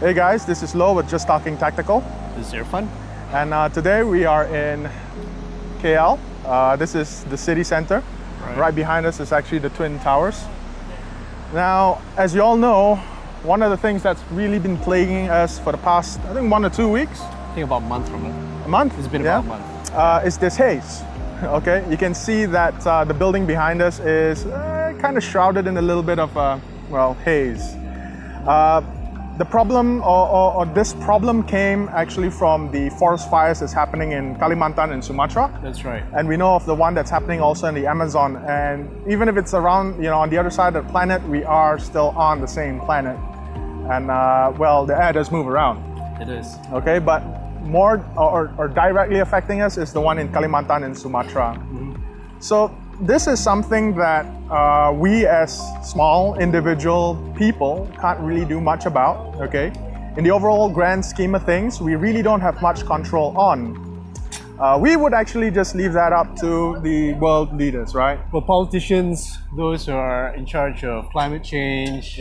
Hey guys, this is Lo with Just Talking Tactical. This is Irfan. And today we are in KL. This is the city center. Right behind us is actually the Twin Towers. Now, as you all know, one of the things that's really been plaguing us for the past, I think 1 or 2 weeks. I think about a month from now. A month? It's been about a month. Is this haze. Okay, you can see that the building behind us is kind of shrouded in a little bit of, haze. The problem, or this problem came actually from the forest fires that's happening in Kalimantan and Sumatra. That's right. And we know of the one that's happening also in the Amazon. And even if it's around, on the other side of the planet, we are still on the same planet. And the air does move around. It is. Okay, but more or directly affecting us is the one in Kalimantan and Sumatra. Mm-hmm. So this is something that we as small individual people can't really do much about, okay? In the overall grand scheme of things, we really don't have much control on. We would actually just leave that up to the world leaders, right? Well, politicians, those who are in charge of climate change,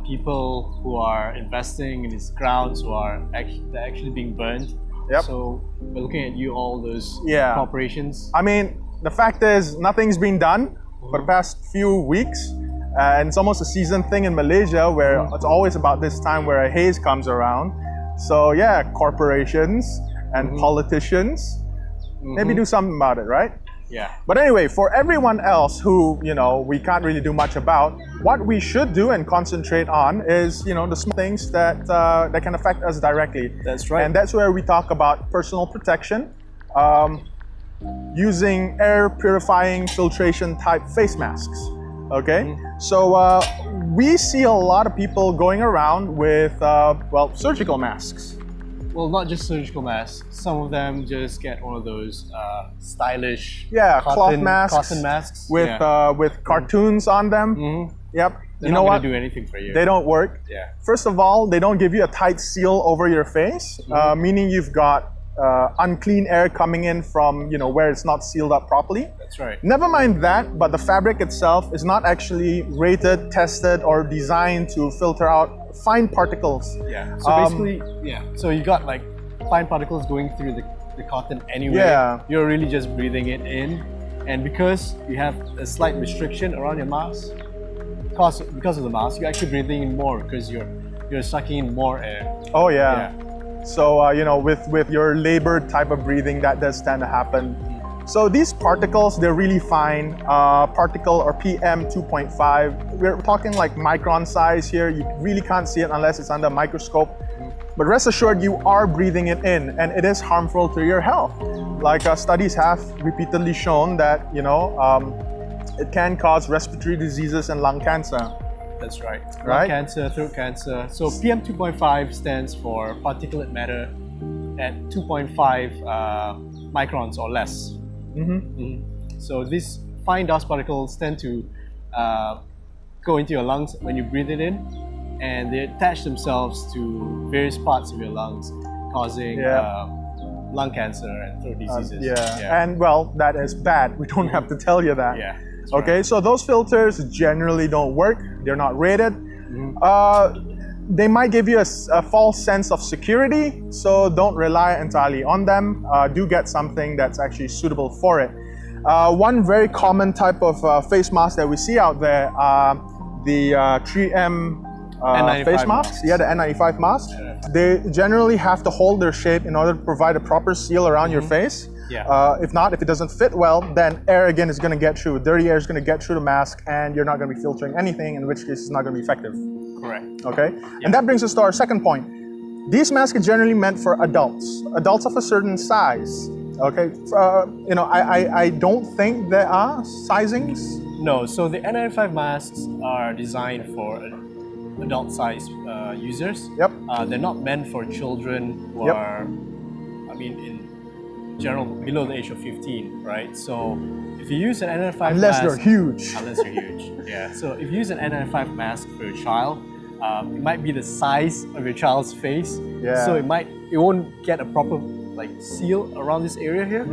people who are investing in these grounds who are actually being burned. Yep. So we're looking at you, all those corporations. I mean, the fact is, nothing's been done for the past few weeks. And it's almost a season thing in Malaysia where it's always about this time where a haze comes around. So yeah, corporations and politicians, maybe do something about it, right? Yeah. But anyway, for everyone else who, we can't really do much about, what we should do and concentrate on is, the small things that can affect us directly. That's right. And that's where we talk about personal protection, using air purifying filtration type face masks. Okay, so we see a lot of people going around with surgical masks. Well, not just surgical masks. Some of them just get one of those stylish cotton masks with cartoons on them. Yep. They're not going to do anything for you. They don't work. Yeah. First of all, they don't give you a tight seal over your face, meaning you've got unclean air coming in from where it's not sealed up properly. That's right. Never mind that, but the fabric itself is not actually rated, tested, or designed to filter out fine particles. Yeah. So basically, so you got like fine particles going through the cotton anyway. Yeah. You're really just breathing it in, and because you have a slight restriction around your mask, because of the mask, you're actually breathing in more because you're sucking in more air. Oh yeah. So, with your labored type of breathing, that does tend to happen. So these particles, they're really fine. Particle or PM 2.5, we're talking like micron size here. You really can't see it unless it's under a microscope. But rest assured, you are breathing it in, and it is harmful to your health. Like studies have repeatedly shown that, it can cause respiratory diseases and lung cancer. That's right. Lung cancer, throat cancer. So PM 2.5 stands for particulate matter at 2.5 microns or less. So these fine dust particles tend to go into your lungs when you breathe it in, and they attach themselves to various parts of your lungs, causing lung cancer and throat diseases. And that is bad. We don't have to tell you that. Yeah. Okay, so those filters generally don't work. They're not rated. They might give you a false sense of security, so don't rely entirely on them. Do get something that's actually suitable for it. One very common type of face mask that we see out there are the 3M face masks. Yeah, the N95 masks. They generally have to hold their shape in order to provide a proper seal around your face. If not, if it doesn't fit well, then air again is going to get through. Dirty air is going to get through the mask, and you're not going to be filtering anything, in which case it's not going to be effective. Correct. Okay? And that brings us to our second point. These masks are generally meant for adults of a certain size. Okay? I don't think there are sizings. No, so the N95 masks are designed for adult size users. Yep. They're not meant for children who are, in general, below the age of 15, right? So if you use an N95 mask... Unless they're huge. Unless they're huge, yeah. So if you use an N95 mask for your child, it might be the size of your child's face. So it won't get a proper seal around this area here,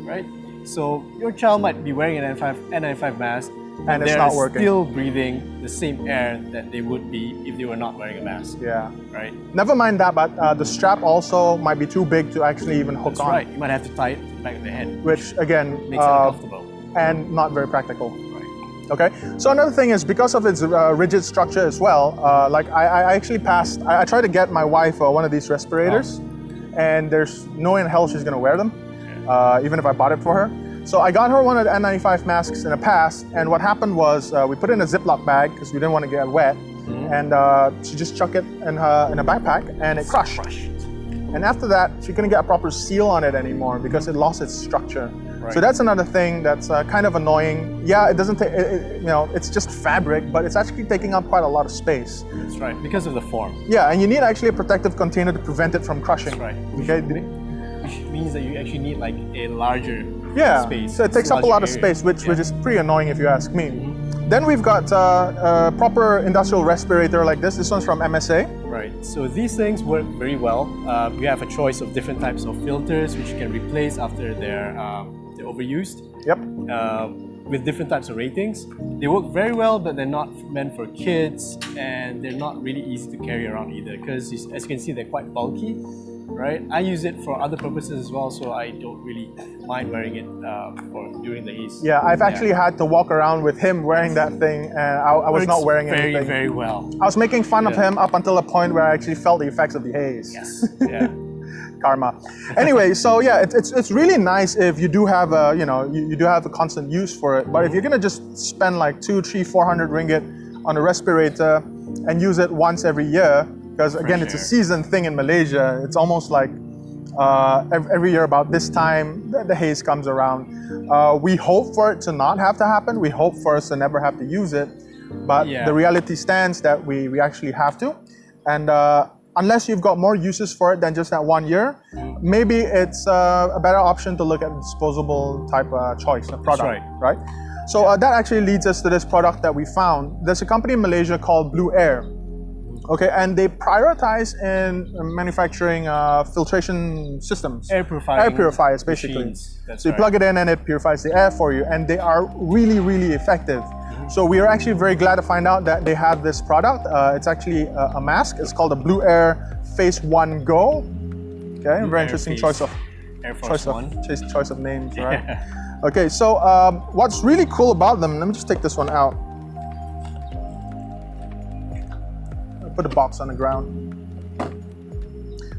right? So your child might be wearing an N95 mask, and it's not working. They're still breathing the same air that they would be if they were not wearing a mask. Yeah. Right? Never mind that, but the strap also might be too big to actually even hook That's on. right. You might have to tie it to the back of the head. Which, again, makes it uncomfortable. And not very practical. Right. Okay, so another thing is because of its rigid structure as well, like I actually I tried to get my wife one of these respirators, and there's no way in hell she's gonna wear them, even if I bought it for her. So I got her one of the N95 masks in the past, and what happened was we put it in a Ziploc bag because we didn't want to get wet, and she just chucked it in a backpack, and it crushed. And after that, she couldn't get a proper seal on it anymore because it lost its structure. Right. So that's another thing that's kind of annoying. Yeah, it doesn't take, you know, it's just fabric, but it's actually taking up quite a lot of space. That's right, because of the form. Yeah, and you need actually a protective container to prevent it from crushing. That's right. Okay. Which means that you actually need like a larger space. So it takes up a lot of space, which is pretty annoying if you ask me. Then we've got a proper industrial respirator like this. This one's from MSA. Right, so these things work very well. We have a choice of different types of filters which you can replace after they're overused. Yep. With different types of ratings. They work very well, but they're not meant for kids, and they're not really easy to carry around either, because as you can see, they're quite bulky. Right, I use it for other purposes as well, so I don't really mind wearing it during the haze. Yeah, I've actually had to walk around with him wearing that thing, and I was not wearing anything. Very, very well. I was making fun of him up until the point where I actually felt the effects of the haze. Yes. Yeah. Karma. Anyway, so yeah, it's really nice if you do have a you do have a constant use for it. But if you're gonna just spend like 200, 300, 400 ringgit on a respirator and use it once every year. Because again, it's a season thing in Malaysia. It's almost like every year about this time, the haze comes around. We hope for it to not have to happen. We hope for us to never have to use it. But the reality stands that we actually have to. And unless you've got more uses for it than just that 1 year, maybe it's a better option to look at disposable type choice of product. That's right. Right? So that actually leads us to this product that we found. There's a company in Malaysia called BlueAir. Okay, and they prioritize in manufacturing filtration systems. Air purifiers, basically. So you plug it in and it purifies the air for you, and they are really, really effective. So we are actually very glad to find out that they have this product. It's actually a mask. It's called the BlueAir Phase 1 Go. Okay, very interesting choice of names, right? Okay, so what's really cool about them, let me just take this one out. Put the box on the ground.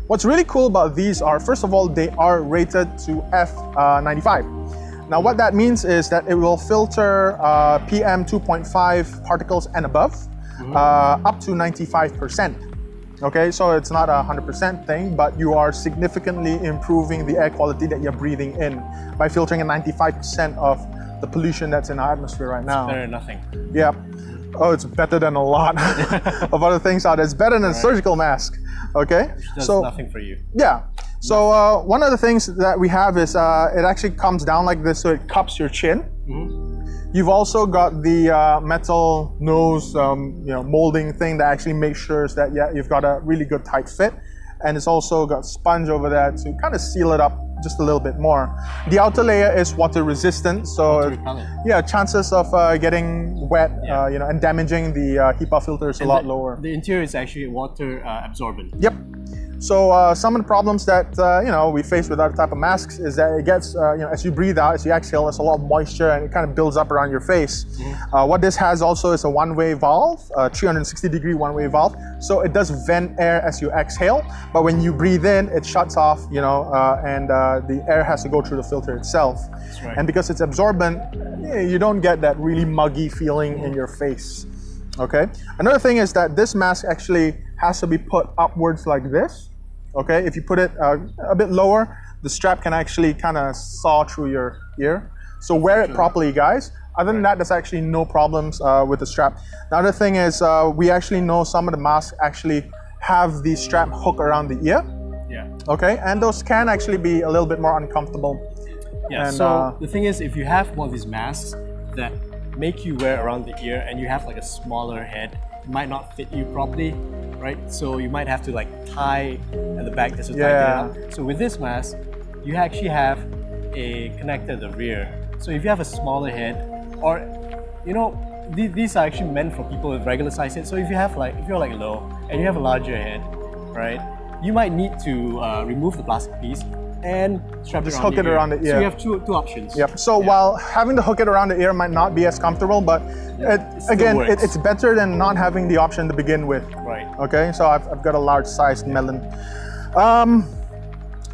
What's really cool about these are, first of all, they are rated to F95. Now what that means is that it will filter PM 2.5 particles and above, up to 95%. Okay, so it's not a 100% thing, but you are significantly improving the air quality that you're breathing in by filtering 95% of the pollution that's in our atmosphere right now. It's better than nothing. Yeah. Oh, it's better than a lot of other things out there. It's better than a surgical mask. Okay, does nothing for you. Yeah. So one of the things that we have is it actually comes down like this, so it cups your chin. You've also got the metal nose, molding thing that actually makes sure that you've got a really good tight fit, and it's also got sponge over there to kind of seal it up just a little bit more. The outer layer is water resistant, so chances of getting wet, and damaging the HEPA filter is a lot lower. The interior is actually water absorbent. Yep. So some of the problems that we face with other type of masks is that it gets as you breathe out, as you exhale, there's a lot of moisture and it kind of builds up around your face. What this has also is a one-way valve, 360-degree one-way valve. So it does vent air as you exhale, but when you breathe in, it shuts off, and the air has to go through the filter itself. That's right. And because it's absorbent, you don't get that really muggy feeling in your face. Okay. Another thing is that this mask actually has to be put upwards like this. Okay, if you put it a bit lower, the strap can actually kind of saw through your ear. So wear it properly, guys. Other than that, there's actually no problems with the strap. The other thing is we actually know some of the masks actually have the strap hook around the ear. Yeah. Okay, and those can actually be a little bit more uncomfortable. Yeah, and, so the thing is, if you have one of these masks that make you wear around the ear and you have like a smaller head, it might not fit you properly, right? So you might have to like tie at the back just to tighten it up. So with this mask, you actually have a connector at the rear. So if you have a smaller head, or you know, these are actually meant for people with regular size head. So if you're like low and you have a larger head, right, you might need to remove the plastic piece and strap Just it around hook it around the ear. So you have two options. Yep. So while having to hook it around the ear might not be as comfortable, but it's better than not having the option to begin with. Right. Okay. So I've got a large sized melon.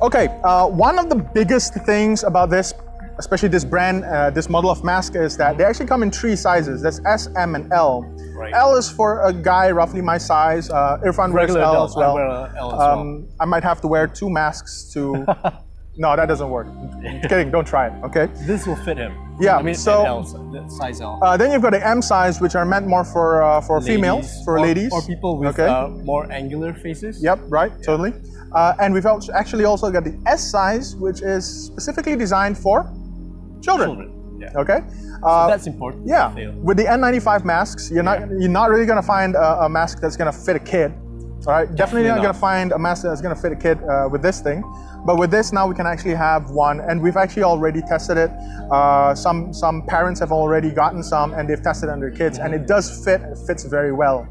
Okay. One of the biggest things about this, especially this brand, this model of mask, is that they actually come in 3 sizes. That's S, M, and L. Right. L is for a guy roughly my size. Irfan wears Regular L adult. as well. I wear a L as well. I might have to wear 2 masks to. No, that doesn't work. Kidding. Don't try it. Okay. This will fit him. Yeah. I mean, so L, size L. then you've got the M size, which are meant more for Ladies, females, for ladies, or people with more angular faces. Yep. Right. Yeah. Totally. And we've actually also got the S size, which is specifically designed for children. Yeah. Okay. So that's important. Yeah. With the N95 masks, you're not really gonna find a mask that's gonna fit a kid. All right. Definitely not gonna find a mask that's gonna fit a kid with this thing. But with this now we can actually have one, and we've actually already tested it. Some parents have already gotten some, and they've tested it on their kids, and it does fit. It fits very well.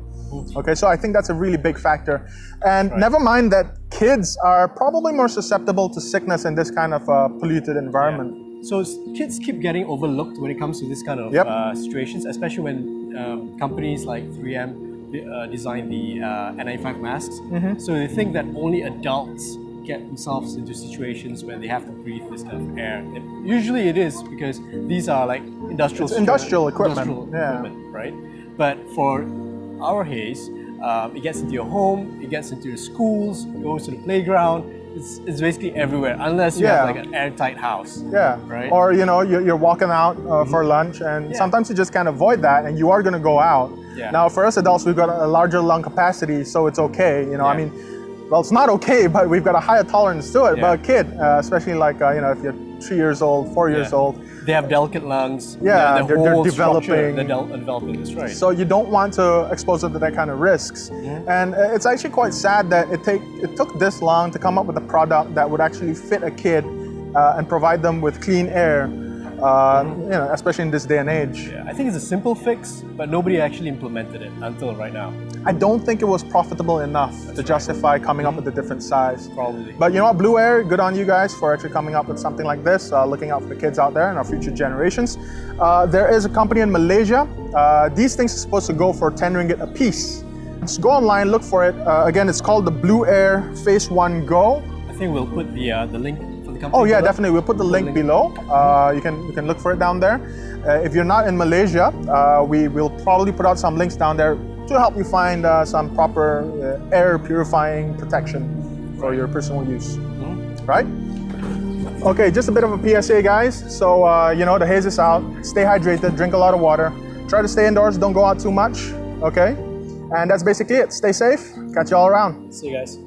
Okay, so I think that's a really big factor. And never mind that kids are probably more susceptible to sickness in this kind of polluted environment. Yeah. So kids keep getting overlooked when it comes to this kind of situations, especially when companies like 3M design the N95 masks. So they think that only adults get themselves into situations where they have to breathe this kind of air. Usually it is because these are like industrial equipment, right? But for our haze, it gets into your home, it gets into your schools, it goes to the playground. It's basically everywhere, unless you have like an airtight house. Yeah. Right. Or you're walking out for lunch, and sometimes you just can't avoid that, and you are going to go out. Yeah. Now, for us adults, we've got a larger lung capacity, so it's okay. I mean, well, it's not okay, but we've got a higher tolerance to it. But a kid, especially like if you're 3 years old, 4 years old, they have delicate lungs. Yeah, they're developing. They're developing, that's right. So you don't want to expose them to that kind of risks. And it's actually quite sad that it took this long to come up with a product that would actually fit a kid and provide them with clean air, especially in this day and age. Yeah, I think it's a simple fix, but nobody actually implemented it until right now. I don't think it was profitable enough to justify coming up with a different size. Probably. But you know what, BlueAir, good on you guys for actually coming up with something like this, looking out for the kids out there and our future generations. There is a company in Malaysia. These things are supposed to go for 10 ringgit a piece. Just go online, look for it. Again, it's called the BlueAir Phase 1 Go. I think we'll put the link for the company. Oh yeah, below. definitely. We'll put the link below. You can look for it down there. If you're not in Malaysia, we will probably put out some links down there to help you find some proper air purifying protection for your personal use. Right? Okay, just a bit of a PSA, guys. So the haze is out. Stay hydrated. Drink a lot of water. Try to stay indoors. Don't go out too much. Okay, and that's basically it. Stay safe. Catch you all around. See you guys.